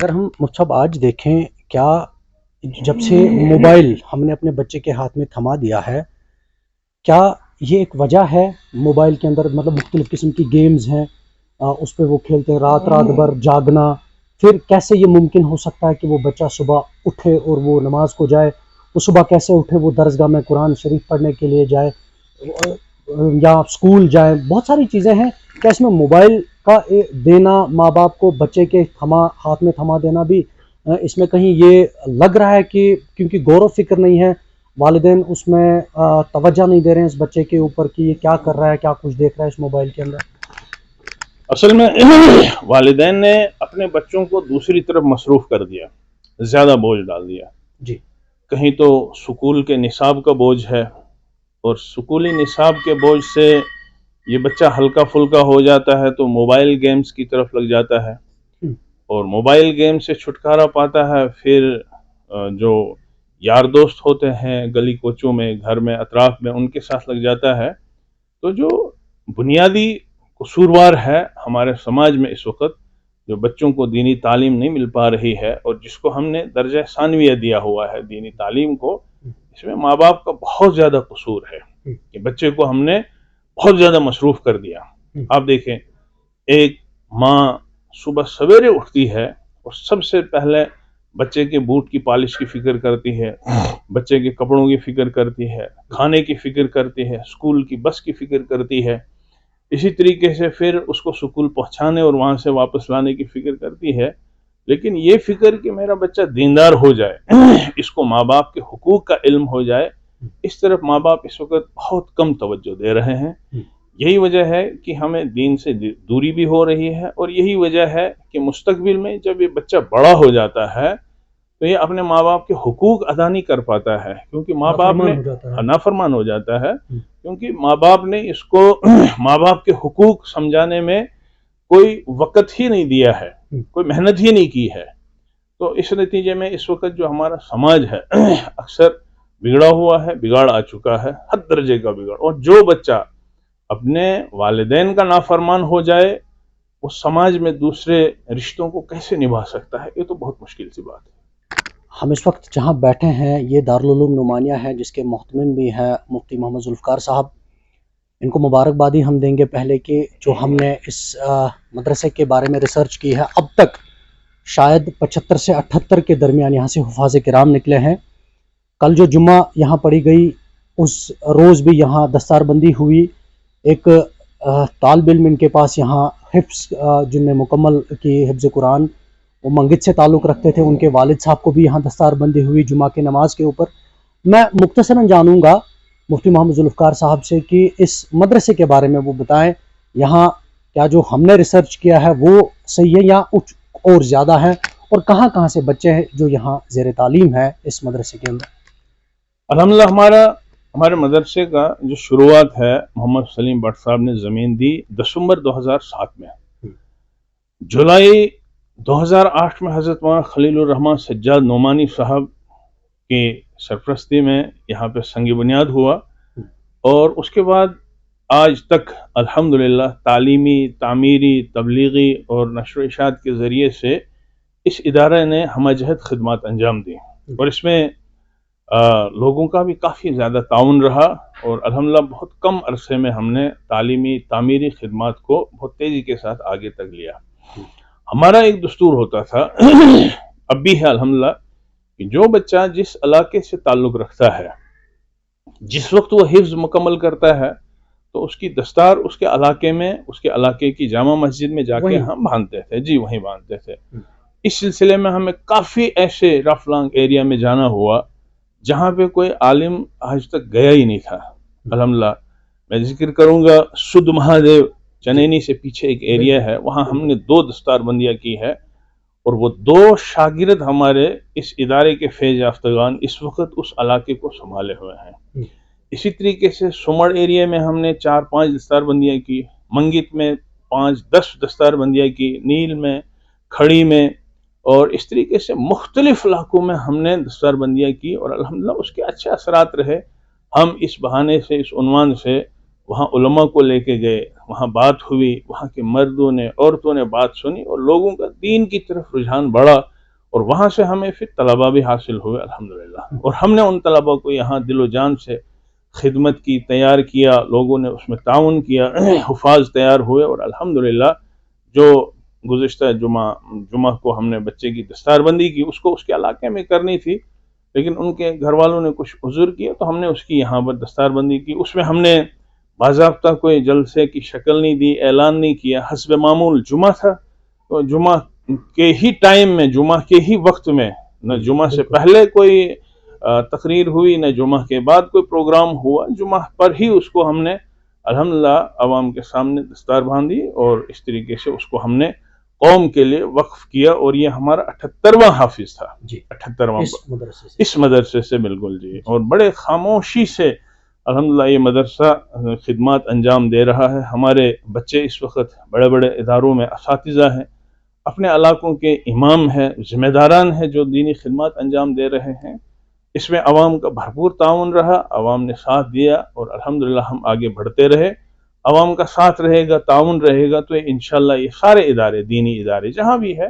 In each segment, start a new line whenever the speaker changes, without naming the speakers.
اگر ہم مصعب آج دیکھیں کیا جب سے موبائل ہم نے اپنے بچے کے ہاتھ میں تھما دیا ہے، کیا یہ ایک وجہ ہے موبائل کے اندر مطلب مختلف قسم کی گیمز ہیں اس پہ وہ کھیلتے ہیں رات بھر جاگنا، پھر کیسے یہ ممکن ہو سکتا ہے کہ وہ بچہ صبح اٹھے اور وہ نماز کو جائے، وہ صبح کیسے اٹھے وہ درسگاہ میں قرآن شریف پڑھنے کے لیے جائے یا اسکول جائے، بہت ساری چیزیں ہیں، کیا اس میں موبائل کا دینا ماں باپ کو بچے کے ہاتھ میں تھما دینا بھی اس میں کہیں یہ لگ رہا ہے کہ کیونکہ غور و فکر نہیں ہے والدین اس میں توجہ نہیں دے رہے ہیں اس بچے کے اوپر کہ یہ کیا کر رہا ہے، کیا کچھ دیکھ رہا ہے اس موبائل کے اندر؟
اصل میں والدین نے اپنے بچوں کو دوسری طرف مصروف کر دیا، زیادہ بوجھ ڈال دیا
جی،
کہیں تو سکول کے نصاب کا بوجھ ہے، اور سکولی نصاب کے بوجھ سے یہ بچہ ہلکا پھلکا ہو جاتا ہے تو موبائل گیمز کی طرف لگ جاتا ہے، اور موبائل گیم سے چھٹکارا پاتا ہے پھر جو یار دوست ہوتے ہیں گلی کوچوں میں، گھر میں، اطراف میں، ان کے ساتھ لگ جاتا ہے۔ تو جو بنیادی قصوروار ہے ہمارے سماج میں اس وقت، جو بچوں کو دینی تعلیم نہیں مل پا رہی ہے، اور جس کو ہم نے درجہ ثانویہ دیا ہوا ہے دینی تعلیم کو، اس میں ماں باپ کا بہت زیادہ قصور ہے کہ بچے کو ہم نے بہت زیادہ مصروف کر دیا۔ آپ دیکھیں، ایک ماں صبح سویرے اٹھتی ہے اور سب سے پہلے بچے کے بوٹ کی پالش کی فکر کرتی ہے، بچے کے کپڑوں کی فکر کرتی ہے، کھانے کی فکر کرتی ہے، اسکول کی بس کی فکر کرتی ہے، اسی طریقے سے پھر اس کو اسکول پہنچانے اور وہاں سے واپس لانے کی فکر کرتی ہے۔ لیکن یہ فکر کہ میرا بچہ دیندار ہو جائے، اس کو ماں باپ کے حقوق کا علم ہو جائے، اس طرف ماں باپ اس وقت بہت کم توجہ دے رہے ہیں۔ یہی وجہ ہے کہ ہمیں دین سے دوری بھی ہو رہی ہے، اور یہی وجہ ہے کہ مستقبل میں جب یہ بچہ بڑا ہو جاتا ہے تو یہ اپنے ماں باپ کے حقوق ادا نہیں کر پاتا ہے، کیونکہ ماں باپ نے نافرمان ہو جاتا ہے، کیونکہ ماں باپ نے اس کو ماں باپ کے حقوق سمجھانے میں کوئی وقت ہی نہیں دیا ہے، کوئی محنت ہی نہیں کی ہے۔ تو اس نتیجے میں اس وقت جو ہمارا سماج ہے اکثر بگڑا ہوا ہے، بگاڑ آ چکا ہے، حد درجے کا بگاڑ، اور جو بچہ اپنے والدین کا نافرمان ہو جائے وہ سماج میں دوسرے رشتوں کو کیسے نبھا سکتا ہے؟ یہ تو بہت مشکل سی بات ہے۔
ہم اس وقت جہاں بیٹھے ہیں یہ دارالعلوم نعمانیہ ہے، جس کے محتمم بھی ہیں مفتی محمد ذوالفقار صاحب۔ ان کو مبارکبادی ہم دیں گے پہلے کہ جو ہم نے اس مدرسے کے بارے میں ریسرچ کی ہے، اب تک شاید 75 سے 78 کے درمیان یہاں سے حفاظ کرام نکلے ہیں۔ کل جو جمعہ یہاں پڑھی گئی اس روز بھی یہاں دستار بندی ہوئی، ایک طالب علم ان کے پاس یہاں حفظ جن نے مکمل کی حفظ قرآن، وہ منگت سے تعلق رکھتے تھے، ان کے والد صاحب کو بھی یہاں دستار بندی ہوئی جمعہ کی نماز کے اوپر۔ میں مختصراً جانوں گا مفتی محمد ذوالفقار صاحب سے کہ اس مدرسے کے بارے میں وہ بتائیں، یہاں کیا جو ہم نے ریسرچ کیا ہے وہ صحیح ہے یا اور زیادہ ہے، اور کہاں کہاں سے بچے ہیں جو یہاں زیر تعلیم ہے اس مدرسے کے اندر؟
الحمدللہ ہمارے مدرسے کا جو شروعات ہے محمد سلیم بٹ صاحب نے زمین دی دسمبر 2007 میں۔ جولائی 2008 میں حضرت مولانا خلیل الرحمن سجاد نعمانی صاحب کی سرپرستی میں یہاں پہ سنگ بنیاد ہوا، اور اس کے بعد آج تک الحمدللہ تعلیمی، تعمیری، تبلیغی اور نشر و اشاعت کے ذریعے سے اس ادارے نے ہمہ جہت خدمات انجام دی، اور اس میں لوگوں کا بھی کافی زیادہ تعاون رہا، اور الحمدللہ بہت کم عرصے میں ہم نے تعلیمی تعمیری خدمات کو بہت تیزی کے ساتھ آگے تک لیا۔ ہمارا ایک دستور ہوتا تھا، اب بھی ہے الحمدللہ، کہ جو بچہ جس علاقے سے تعلق رکھتا ہے، جس وقت وہ حفظ مکمل کرتا ہے تو اس کی دستار اس کے علاقے میں، اس کے علاقے کی جامع مسجد میں جا کے ہم باندھتے تھے، جی وہیں باندھتے تھے۔ اس سلسلے میں ہمیں کافی ایسے رف لانگ ایریا میں جانا ہوا جہاں پہ کوئی عالم آج تک گیا ہی نہیں تھا۔ الحمدللہ میں ذکر کروں گا سدھ مہادیو چنینی سے پیچھے ایک ایریا ہے، وہاں ہم نے 2 دستار بندیاں کی ہے، اور وہ 2 شاگرد ہمارے اس ادارے کے فیض یافتگان اس وقت اس علاقے کو سنبھالے ہوئے ہیں۔ اسی طریقے سے سمڑ ایریا میں ہم نے 4-5 دستار بندیاں کی، منگت میں 5-10 دستار بندیاں کی، نیل میں، کھڑی میں، اور اس طریقے سے مختلف علاقوں میں ہم نے دستار بندیاں کی، اور الحمدللہ اس کے اچھے اثرات رہے۔ ہم اس بہانے سے، اس عنوان سے وہاں علماء کو لے کے گئے، وہاں بات ہوئی، وہاں کے مردوں نے، عورتوں نے بات سنی، اور لوگوں کا دین کی طرف رجحان بڑھا، اور وہاں سے ہمیں پھر طلبہ بھی حاصل ہوئے الحمدللہ، اور ہم نے ان طلبہ کو یہاں دل و جان سے خدمت کی، تیار کیا، لوگوں نے اس میں تعاون کیا، حفاظ تیار ہوئے، اور الحمدللہ جو گزشتہ جمعہ کو ہم نے بچے کی دستار بندی کی، اس کو اس کے علاقے میں کرنی تھی، لیکن ان کے گھر والوں نے کچھ عذر کیا تو ہم نے اس کی یہاں پر دستار بندی کی۔ اس میں ہم نے باضابطہ کوئی جلسے کی شکل نہیں دی، اعلان نہیں کیا، حسب معمول جمعہ تھا، تو جمعہ کے ہی ٹائم میں، جمعہ کے ہی وقت میں، نہ جمعہ سے پہلے کوئی تقریر ہوئی، نہ جمعہ کے بعد کوئی پروگرام ہوا، جمعہ پر ہی اس کو ہم نے الحمدللہ عوام کے سامنے دستار باندھی، اور اس طریقے سے اس کو ہم نے قوم کے لیے وقف کیا، اور یہ ہمارا 78واں حافظ تھا جی، 78واں اس مدرسے سے بالکل جی، اور بڑے خاموشی سے الحمدللہ یہ مدرسہ خدمات انجام دے رہا ہے۔ ہمارے بچے اس وقت بڑے بڑے اداروں میں اساتذہ ہیں، اپنے علاقوں کے امام ہیں، ذمہ داران ہیں جو دینی خدمات انجام دے رہے ہیں۔ اس میں عوام کا بھرپور تعاون رہا، عوام نے ساتھ دیا، اور الحمدللہ ہم آگے بڑھتے رہے۔ عوام کا ساتھ رہے گا، تعاون رہے گا، تو انشاءاللہ یہ سارے ادارے، دینی ادارے جہاں بھی ہے،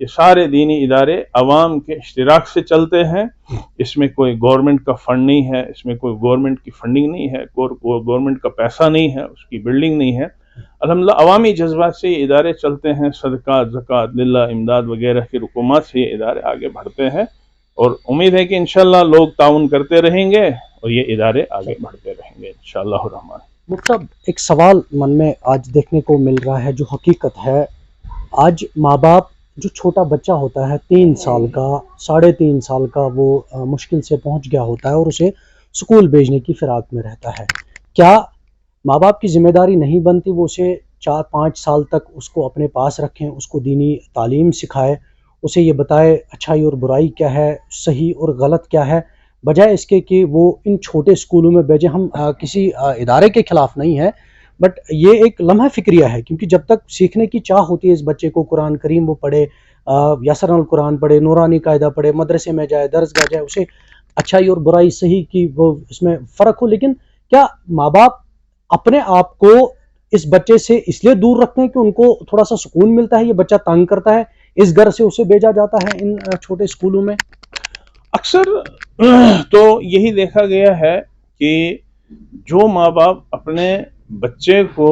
یہ سارے دینی ادارے عوام کے اشتراک سے چلتے ہیں۔ اس میں کوئی گورنمنٹ کا فنڈ نہیں ہے، اس میں کوئی گورنمنٹ کی فنڈنگ نہیں ہے، گورنمنٹ کا پیسہ نہیں ہے، اس کی بلڈنگ نہیں ہے۔ الحمدللہ عوامی جذبات سے یہ ادارے چلتے ہیں، صدقات، زکوٰۃ، للہ، امداد وغیرہ کی رقومات سے یہ ادارے آگے بڑھتے ہیں، اور امید ہے کہ انشاءاللہ لوگ تعاون کرتے رہیں گے اور یہ ادارے آگے بڑھتے رہیں گے انشاءاللہ الرحمن۔
مفتی صاحب، ایک سوال من میں آج دیکھنے کو مل رہا ہے جو حقیقت ہے، آج ماں باپ جو چھوٹا بچہ ہوتا ہے 3 سال کا، 3.5 سال کا، وہ مشکل سے پہنچ گیا ہوتا ہے اور اسے اسکول بھیجنے کی فراق میں رہتا ہے، کیا ماں باپ کی ذمہ داری نہیں بنتی وہ اسے 4-5 سال تک اس کو اپنے پاس رکھیں، اس کو دینی تعلیم سکھائے، اسے یہ بتائے اچھائی اور برائی کیا ہے، صحیح اور غلط کیا ہے، بجائے اس کے کہ وہ ان چھوٹے اسکولوں میں بھیجیں؟ ہم کسی ادارے کے خلاف نہیں ہے، بٹ یہ ایک لمحہ فکریہ ہے، کیونکہ جب تک سیکھنے کی چاہ ہوتی ہے اس بچے کو، قرآن کریم وہ پڑھے، یسر القرآن پڑھے، نورانی قاعدہ پڑھے، مدرسے میں جائے، درسگاہ جائے، اسے اچھائی اور برائی صحیح کی وہ اس میں فرق ہو، لیکن کیا ماں باپ اپنے آپ کو اس بچے سے اس لیے دور رکھتے ہیں کہ ان کو تھوڑا سا سکون ملتا ہے، یہ بچہ تنگ کرتا ہے، اس گھر سے اسے بھیجا جاتا ہے ان چھوٹے اسکولوں میں؟
اکثر تو یہی دیکھا گیا ہے کہ جو ماں باپ اپنے بچے کو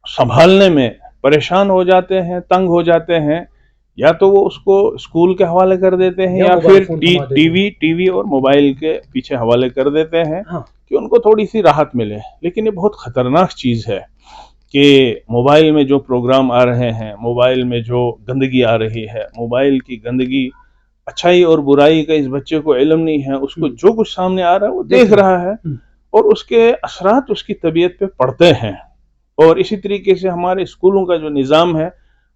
سنبھالنے میں پریشان ہو جاتے ہیں، تنگ ہو جاتے ہیں، یا تو وہ اس کو اسکول کے حوالے کر دیتے ہیں، یا پھر ٹی وی اور موبائل کے پیچھے حوالے کر دیتے ہیں کہ ان کو تھوڑی سی راحت ملے۔ لیکن یہ بہت خطرناک چیز ہے کہ موبائل میں جو پروگرام آ رہے ہیں، موبائل میں جو گندگی آ رہی ہے، موبائل کی گندگی، اچھائی اور برائی کا اس بچے کو علم نہیں ہے، اس کو جو کچھ سامنے آ رہا ہے وہ دیکھ رہا ہے، اور اس کے اثرات اس کی طبیعت پہ پڑتے ہیں۔ اور اسی طریقے سے ہمارے اسکولوں کا جو نظام ہے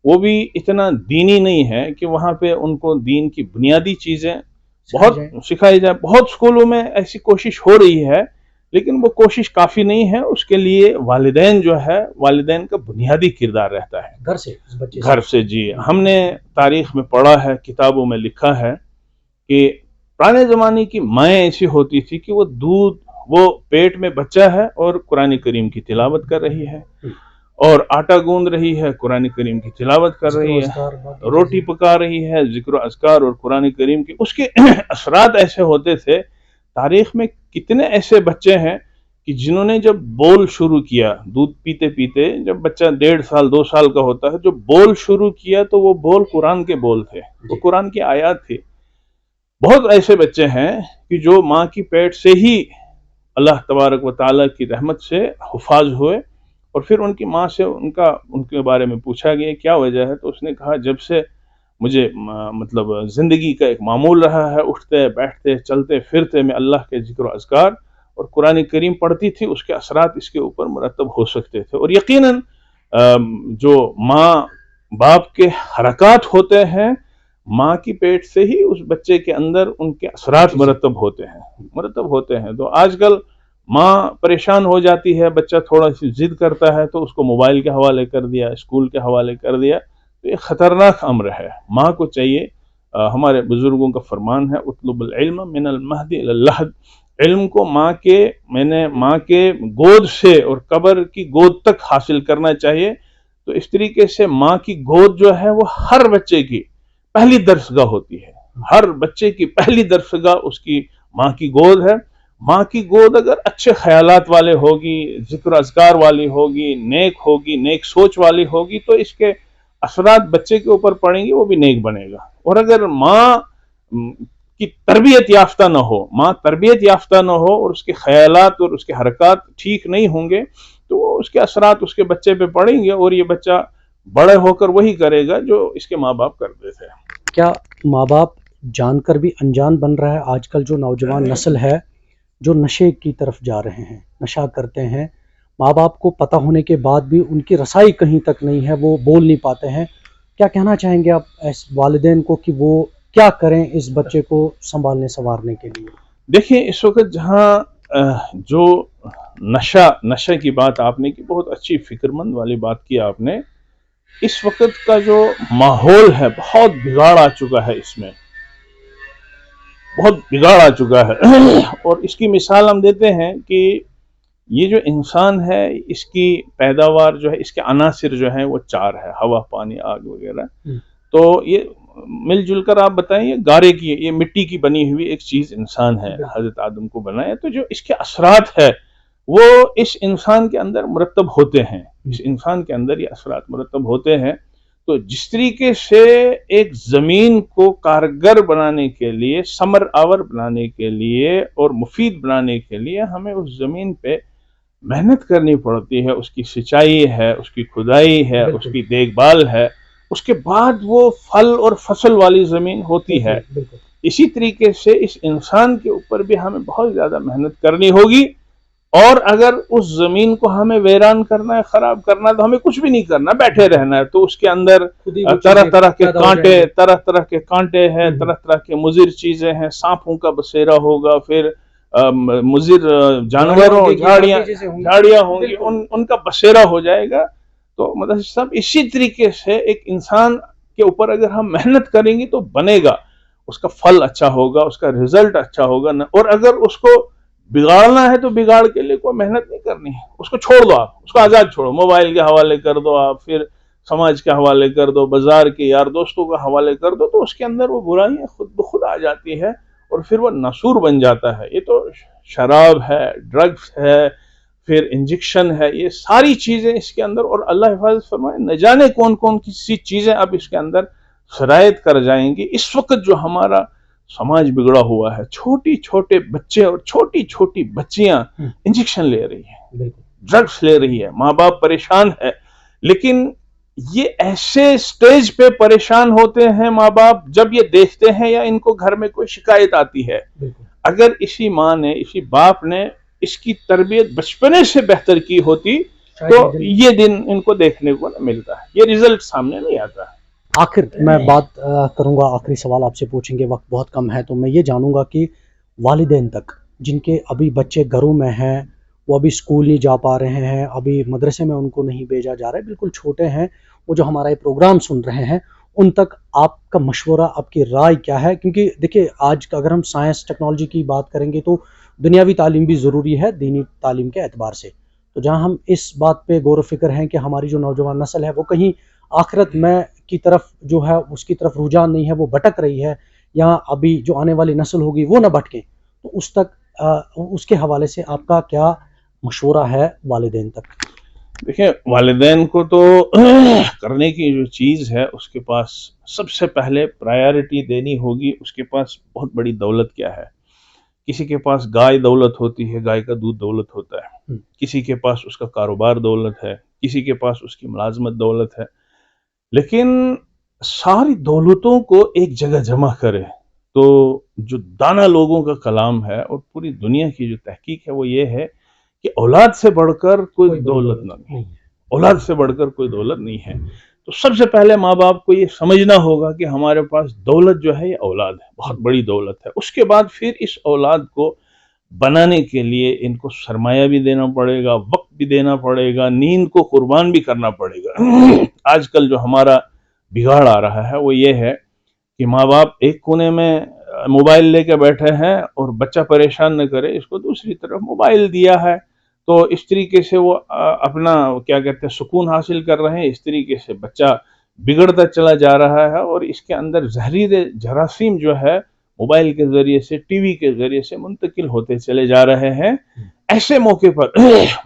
وہ بھی اتنا دینی نہیں ہے کہ وہاں پہ ان کو دین کی بنیادی چیزیں بہت سکھائی جائے۔ بہت اسکولوں میں ایسی کوشش ہو رہی ہے، لیکن وہ کوشش کافی نہیں ہے، اس کے لیے والدین جو ہے، والدین کا بنیادی کردار رہتا ہے گھر سے جی۔ ہم نے تاریخ میں پڑھا ہے، کتابوں میں لکھا ہے کہ پرانے زمانے کی مائیں ایسی ہوتی تھی کہ وہ پیٹ میں بچہ ہے اور قرآن کریم کی تلاوت کر رہی ہے، اور آٹا گوندھ رہی ہے، قرآن کریم کی تلاوت کر رہی ہے، روٹی پکا رہی ہے، ذکر و اذکار اور قرآن کریم کی، اس کے اثرات ایسے ہوتے تھے۔ تاریخ میں کتنے ایسے بچے ہیں کہ جنہوں نے جب بول شروع کیا، دودھ پیتے پیتے جب بچہ 1.5 سال 2 سال کا ہوتا ہے، جو بول شروع کیا تو وہ بول قرآن کے بول تھے، وہ قرآن کی آیات تھی۔ بہت ایسے بچے ہیں کہ جو ماں کی پیٹ سے ہی اللہ تبارک و تعالیٰ کی رحمت سے حفاظ ہوئے، اور پھر ان کی ماں سے ان کے بارے میں پوچھا گیا کیا وجہ ہے، تو اس نے کہا جب سے مجھے مطلب زندگی کا ایک معمول رہا ہے، اٹھتے بیٹھتے چلتے پھرتے میں اللہ کے ذکر و اذکار اور قرآن کریم پڑھتی تھی، اس کے اثرات اس کے اوپر مرتب ہو سکتے تھے۔ اور یقیناً جو ماں باپ کے حرکات ہوتے ہیں، ماں کی پیٹ سے ہی اس بچے کے اندر ان کے اثرات مرتب ہوتے ہیں۔ تو آج کل ماں پریشان ہو جاتی ہے، بچہ تھوڑا سی ضد کرتا ہے تو اس کو موبائل کے حوالے کر دیا، اسکول کے حوالے کر دیا، تو یہ خطرناک امر ہے۔ ماں کو چاہیے، ہمارے بزرگوں کا فرمان ہے، اطلب العلم من المہد الی اللحد، علم کو ماں کے گود سے اور قبر کی گود تک حاصل کرنا چاہیے۔ تو اس طریقے سے ماں کی گود جو ہے وہ ہر بچے کی پہلی درسگاہ ہوتی ہے. ہر بچے کی پہلی درسگاہ اس کی ماں کی گود ہے. ماں کی گود اگر اچھے خیالات والے ہوگی، ذکر اذکار والی ہوگی، نیک ہوگی، نیک سوچ والی ہوگی، تو اس کے اثرات بچے کے اوپر پڑیں گے، وہ بھی نیک بنے گا. اور اگر ماں کی تربیت یافتہ نہ ہو، ماں تربیت یافتہ نہ ہو، اور اس کے خیالات اور اس کے حرکات ٹھیک نہیں ہوں گے، تو اس کے اثرات اس کے بچے پہ پڑیں گے، اور یہ بچہ بڑے ہو کر وہی کرے گا جو اس کے ماں باپ کرتے تھے.
کیا ماں باپ جان کر بھی انجان بن رہا ہے؟ آج کل جو نوجوان نسل ہے جو نشے کی طرف جا رہے ہیں، نشہ کرتے ہیں، ماں باپ کو پتہ ہونے کے بعد بھی ان کی رسائی کہیں تک نہیں ہے، وہ بول نہیں پاتے ہیں. کیا کہنا چاہیں گے آپ ایسے والدین کو کہ وہ کیا کریں اس بچے کو سنبھالنے سنوارنے کے لیے؟
دیکھیں، اس وقت جہاں جو نشہ کی بات آپ نے کی، بہت اچھی فکر مند والی بات کی آپ نے. اس وقت کا جو ماحول ہے بہت بگاڑ آ چکا ہے، اس میں بہت بگاڑ آ چکا ہے. اور اس کی مثال ہم دیتے ہیں کہ یہ جو انسان ہے، اس کی پیداوار جو ہے، اس کے عناصر جو ہیں وہ 4 ہے: ہوا، پانی، آگ وغیرہ. تو یہ مل جل کر آپ بتائیں، یہ گارے کی، یہ مٹی کی بنی ہوئی ایک چیز انسان ہے، حضرت آدم کو بنایا. تو جو اس کے اثرات ہے وہ اس انسان کے اندر مرتب ہوتے ہیں، اس انسان کے اندر یہ اثرات مرتب ہوتے ہیں. تو جس طریقے سے ایک زمین کو کارگر بنانے کے لیے، ثمر آور بنانے کے لیے اور مفید بنانے کے لیے ہمیں اس زمین پہ محنت کرنی پڑتی ہے، اس کی سچائی ہے، اس کی کھدائی ہے، اس کی دیکھ بھال ہے، اس کے بعد وہ پھل اور فصل والی زمین ہوتی ہے. اسی طریقے سے اس انسان کے اوپر بھی ہمیں بہت زیادہ محنت کرنی ہوگی. اور اگر اس زمین کو ہمیں ویران کرنا ہے، خراب کرنا ہے، تو ہمیں کچھ بھی نہیں کرنا، بیٹھے رہنا ہے. تو اس کے اندر طرح طرح کے کانٹے، طرح طرح کے کانٹے ہیں، طرح طرح کے مضر چیزیں ہیں، سانپوں کا بسیرا ہوگا، پھر مضر جانوروں، جھاڑیاں ہوں گی، ان کا بسیرا ہو جائے گا. تو مطلب سب اسی طریقے سے ایک انسان کے اوپر اگر ہم محنت کریں گے تو بنے گا، اس کا پھل اچھا ہوگا، اس کا رزلٹ اچھا ہوگا. اور اگر اس کو بگاڑنا ہے تو بگاڑ کے لیے کوئی محنت نہیں کرنی ہے، اس کو چھوڑ دو، آپ اس کو آزاد چھوڑو، موبائل کے حوالے کر دو، آپ پھر سماج کے حوالے کر دو، بازار کے یار دوستوں کے حوالے کر دو، تو اس کے اندر وہ برائیاں خود بخود آ جاتی ہے اور پھر وہ ناسور بن جاتا ہے. یہ تو شراب ہے، ڈرگس ہے، پھر انجیکشن ہے، یہ ساری چیزیں اس کے اندر. اور اللہ حفاظت فرمائے، نہ جانے کون کون سی چیزیں اب اس کے اندر شرائط کر جائیں گی. اس وقت جو ہمارا سماج بگڑا ہوا ہے، چھوٹی چھوٹے بچے اور چھوٹی چھوٹی بچیاں انجیکشن لے رہی ہیں، ڈرگس لے رہی ہے، ماں باپ پریشان ہے. لیکن یہ ایسے سٹیج پہ پریشان ہوتے ہیں ماں باپ جب یہ دیکھتے ہیں یا ان کو گھر میں کوئی شکایت آتی ہے. اگر اسی ماں نے، اسی باپ نے اس کی تربیت بچپنے سے بہتر کی ہوتی تو یہ دن ان کو دیکھنے کو نہ ملتا ہے، یہ رزلٹ سامنے نہیں آتا ہے.
آخر میں بات کروں گا، آخری سوال آپ سے پوچھیں گے، وقت بہت کم ہے، تو میں یہ جانوں گا کہ والدین تک جن کے ابھی بچے گھروں میں ہیں، وہ ابھی اسکول نہیں جا پا رہے ہیں، ابھی مدرسے میں ان کو نہیں بھیجا جا رہا ہے، بالکل چھوٹے ہیں، وہ جو ہمارا یہ پروگرام سن رہے ہیں، ان تک آپ کا مشورہ، آپ کی رائے کیا ہے؟ کیونکہ دیکھیں، آج اگر ہم سائنس ٹیکنالوجی کی بات کریں گے تو دنیاوی تعلیم بھی ضروری ہے دینی تعلیم کے اعتبار سے. تو جہاں ہم اس بات پہ غور و فکر ہیں کہ ہماری جو نوجوان نسل ہے وہ کہیں آخرت میں کی طرف جو ہے اس کی طرف رجحان نہیں ہے، وہ بھٹک رہی ہے، یا ابھی جو آنے والی نسل ہوگی وہ نہ بھٹکے، تو اس تک اس کے حوالے سے آپ کا کیا مشورہ ہے والدین تک؟
دیکھیں، والدین کو تو کرنے کی جو چیز ہے اس کے پاس سب سے پہلے پرائیورٹی دینی ہوگی. اس کے پاس بہت بڑی دولت کیا ہے؟ کسی کے پاس گائے دولت ہوتی ہے، گائے کا دودھ دولت ہوتا ہے. کسی کے پاس اس کا کاروبار دولت ہے، کسی کے پاس اس کی ملازمت دولت ہے. لیکن ساری دولتوں کو ایک جگہ جمع کرے تو جو دانا لوگوں کا کلام ہے اور پوری دنیا کی جو تحقیق ہے وہ یہ ہے کہ اولاد سے بڑھ کر کوئی دولت نہیں، اولاد سے بڑھ کر کوئی دولت نہیں ہے. تو سب سے پہلے ماں باپ کو یہ سمجھنا ہوگا کہ ہمارے پاس دولت جو ہے یہ اولاد ہے، بہت بڑی دولت ہے. اس کے بعد پھر اس اولاد کو بنانے کے لیے ان کو سرمایہ بھی دینا پڑے گا، وقت بھی دینا پڑے گا، نیند کو قربان بھی کرنا پڑے گا. آج کل جو ہمارا بگاڑ آ رہا ہے وہ یہ ہے کہ ماں باپ ایک کونے میں موبائل لے کے بیٹھے ہیں اور بچہ پریشان نہ کرے اس کو دوسری طرف موبائل دیا ہے، تو اس طریقے سے وہ اپنا کیا کہتے ہیں سکون حاصل کر رہے ہیں. اس طریقے سے بچہ بگڑتا چلا جا رہا ہے اور اس کے اندر زہریلے جراثیم جو ہے موبائل کے ذریعے سے ٹی وی کے ذریعے سے منتقل ہوتے چلے جا رہے ہیں. ایسے موقع پر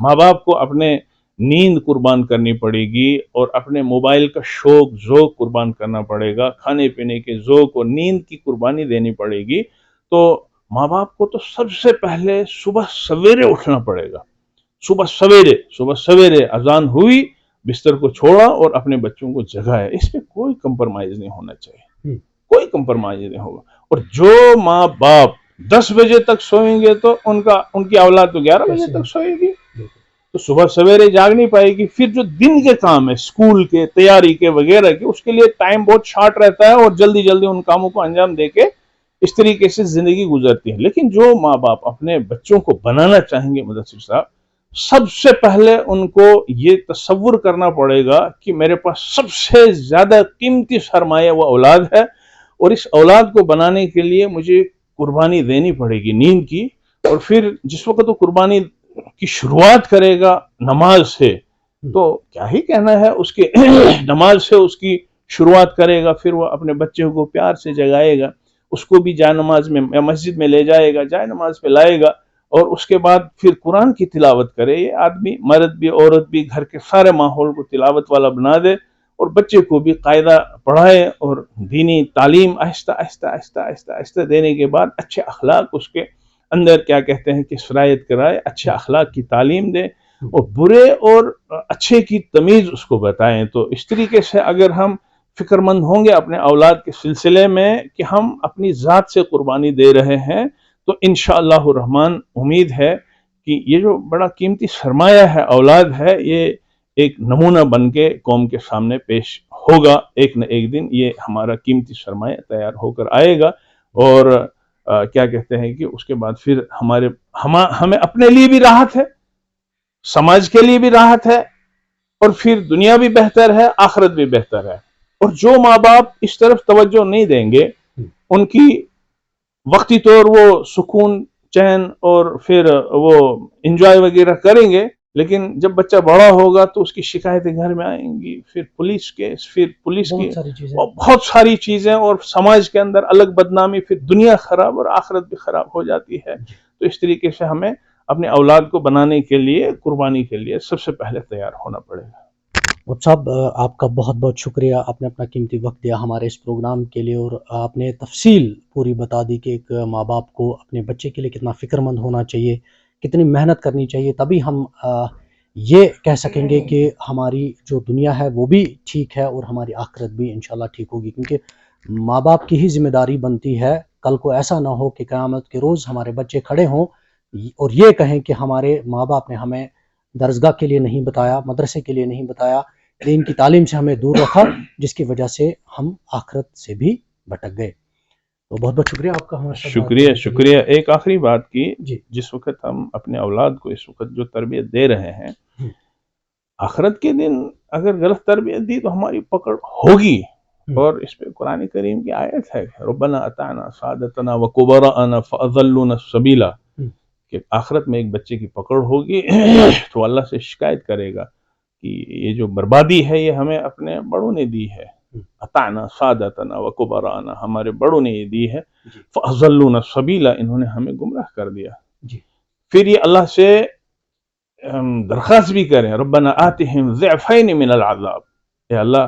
ماں باپ کو اپنے نیند قربان کرنی پڑے گی اور اپنے موبائل کا شوق ذوق قربان کرنا پڑے گا, کھانے پینے کے ذوق اور نیند کی قربانی دینی پڑے گی. تو ماں باپ کو تو سب سے پہلے صبح سویرے اٹھنا پڑے گا. صبح سویرے اذان ہوئی, بستر کو چھوڑا اور اپنے بچوں کو جگایا. اس پہ کوئی کمپرمائز نہیں ہونا چاہیے, کوئی کمپرمائز نہیں ہوگا. اور جو ماں باپ 10 بجے تک سوئیں گے تو ان کی اولاد تو 11 بجے تک سوئے گی, تو صبح سویرے جاگ نہیں پائے گی. پھر جو دن کے کام ہے اسکول کے, تیاری کے وغیرہ کے, اس کے لیے ٹائم بہت شارٹ رہتا ہے اور جلدی جلدی ان کاموں کو انجام دے کے اس طریقے سے زندگی گزرتی ہے. لیکن جو ماں باپ اپنے بچوں کو بنانا چاہیں گے مدثر صاحب, سب سے پہلے ان کو یہ تصور کرنا پڑے گا کہ میرے پاس سب سے زیادہ قیمتی سرمایہ وہ اولاد ہے, اور اس اولاد کو بنانے کے لیے مجھے قربانی دینی پڑے گی نیند کی. اور پھر جس وقت وہ قربانی کی شروعات کرے گا نماز سے, تو کیا ہی کہنا ہے اس کے نماز سے اس کی شروعات کرے گا. پھر وہ اپنے بچے کو پیار سے جگائے گا, اس کو بھی جائے نماز میں یا مسجد میں لے جائے گا, جائے نماز پہ لائے گا, اور اس کے بعد پھر قرآن کی تلاوت کرے. یہ آدمی مرد بھی عورت بھی گھر کے سارے ماحول کو تلاوت والا بنا دے, اور بچے کو بھی قاعدہ پڑھائے اور دینی تعلیم آہستہ آہستہ آہستہ آہستہ آہستہ دینے کے بعد اچھے اخلاق اس کے اندر کیا کہتے ہیں کہ سرایت کرائے, اچھے اخلاق کی تعلیم دے اور برے اور اچھے کی تمیز اس کو بتائیں. تو اس طریقے سے اگر ہم فکر مند ہوں گے اپنے اولاد کے سلسلے میں کہ ہم اپنی ذات سے قربانی دے رہے ہیں, تو انشاءاللہ الرحمن امید ہے کہ یہ جو بڑا قیمتی سرمایہ ہے اولاد ہے, یہ ایک نمونہ بن کے قوم کے سامنے پیش ہوگا. ایک نہ ایک دن یہ ہمارا قیمتی سرمایہ تیار ہو کر آئے گا, اور کیا کہتے ہیں کہ اس کے بعد پھر ہمیں اپنے لیے بھی راحت ہے, سماج کے لیے بھی راحت ہے, اور پھر دنیا بھی بہتر ہے, آخرت بھی بہتر ہے. اور جو ماں باپ اس طرف توجہ نہیں دیں گے, ان کی وقتی طور وہ سکون چین اور پھر وہ انجوائے وغیرہ کریں گے, لیکن جب بچہ بڑا ہوگا تو اس کی شکایتیں گھر میں آئیں گی, پھر پولیس کیس, پھر پولیس کی بہت ساری چیزیں, اور سماج کے اندر الگ بدنامی, پھر دنیا خراب اور آخرت بھی خراب ہو جاتی ہے. تو اس طریقے سے ہمیں اپنے اولاد کو بنانے کے لیے, قربانی کے لیے سب سے پہلے تیار ہونا پڑے گا.
مفتی صاحب آپ کا بہت بہت شکریہ, آپ نے اپنا قیمتی وقت دیا ہمارے اس پروگرام کے لیے, اور آپ نے تفصیل پوری بتا دی کہ ایک ماں باپ کو اپنے بچے کے لیے کتنا فکر مند ہونا چاہیے, کتنی محنت کرنی چاہیے, تبھی ہم یہ کہہ سکیں گے کہ ہماری جو دنیا ہے وہ بھی ٹھیک ہے اور ہماری آخرت بھی انشاءاللہ ٹھیک ہوگی. کیونکہ ماں باپ کی ہی ذمہ داری بنتی ہے, کل کو ایسا نہ ہو کہ قیامت کے روز ہمارے بچے کھڑے ہوں اور یہ کہیں کہ ہمارے ماں باپ نے ہمیں درسگاہ کے لیے نہیں بتایا, مدرسے کے لیے نہیں بتایا, دین کی تعلیم سے ہمیں دور رکھا, جس کی وجہ سے ہم آخرت سے بھی بھٹک گئے. تو بہت بہت شکریہ آپ کا.
شکریہ. ایک آخری بات کی, جس وقت ہم اپنے اولاد کو اس وقت جو تربیت دے رہے ہیں, آخرت کے دن اگر غلط تربیت دی تو ہماری پکڑ ہوگی, اور اس پہ قرآن کریم کی آیت ہے, ربنا اطعنا سادتنا وکبراءنا فاضلونا السبیلا, کہ آخرت میں ایک بچے کی پکڑ ہوگی تو اللہ سے شکایت کرے گا کہ یہ جو بربادی ہے یہ ہمیں اپنے بڑوں نے دی ہے. اطعنا سادتنا وکبراءنا, ہمارے بڑوں نے یہ دی ہے, فاضلونا السبیلا, انہوں نے ہمیں گمراہ کر دیا. پھر یہ اللہ سے درخواست بھی کریں, ربنا آتہم ضعفین من العذاب, اے اللہ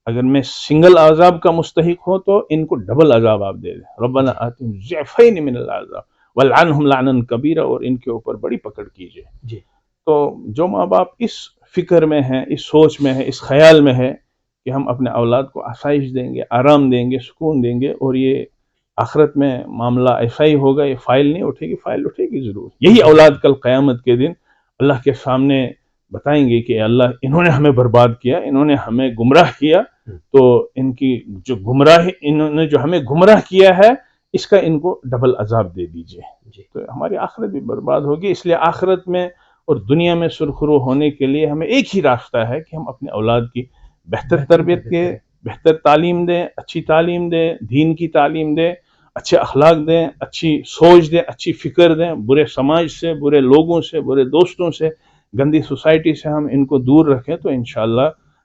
اگر میں سنگل عذاب کا مستحق ہوں تو ان کو ڈبل عذاب آپ دے دیں. ربنا آتہم ضعفین من العذاب والعنہم لعنا کبیرا, اور ان کے اوپر بڑی پکڑ کیجئے. تو جو ماں باپ اس فکر میں ہیں, اس سوچ میں ہے, اس خیال میں ہے کہ ہم اپنے اولاد کو آسائش دیں گے, آرام دیں گے, سکون دیں گے, اور یہ آخرت میں معاملہ ایسا ہی ہوگا, یہ فائل نہیں اٹھے گی, فائل اٹھے گی ضرور. یہی اولاد کل قیامت کے دن اللہ کے سامنے بتائیں گے کہ اللہ انہوں نے ہمیں برباد کیا, انہوں نے ہمیں گمراہ کیا, تو ان کی جو گمراہی, انہوں نے جو ہمیں گمراہ کیا ہے اس کا ان کو ڈبل عذاب دے دیجئے. تو ہماری آخرت بھی برباد ہوگی. اس لیے آخرت میں اور دنیا میں سرخرو ہونے کے لیے ہمیں ایک ہی راستہ ہے کہ ہم اپنے اولاد کی بہتر تربیت کے, بہتر تعلیم دیں, اچھی تعلیم دیں, دین کی تعلیم دیں, اچھے اخلاق دیں, اچھی سوچ دیں, اچھی فکر دیں, برے سماج سے, برے لوگوں سے, برے دوستوں سے, گندی سوسائٹی سے ہم ان کو دور رکھیں, تو انشاءاللہ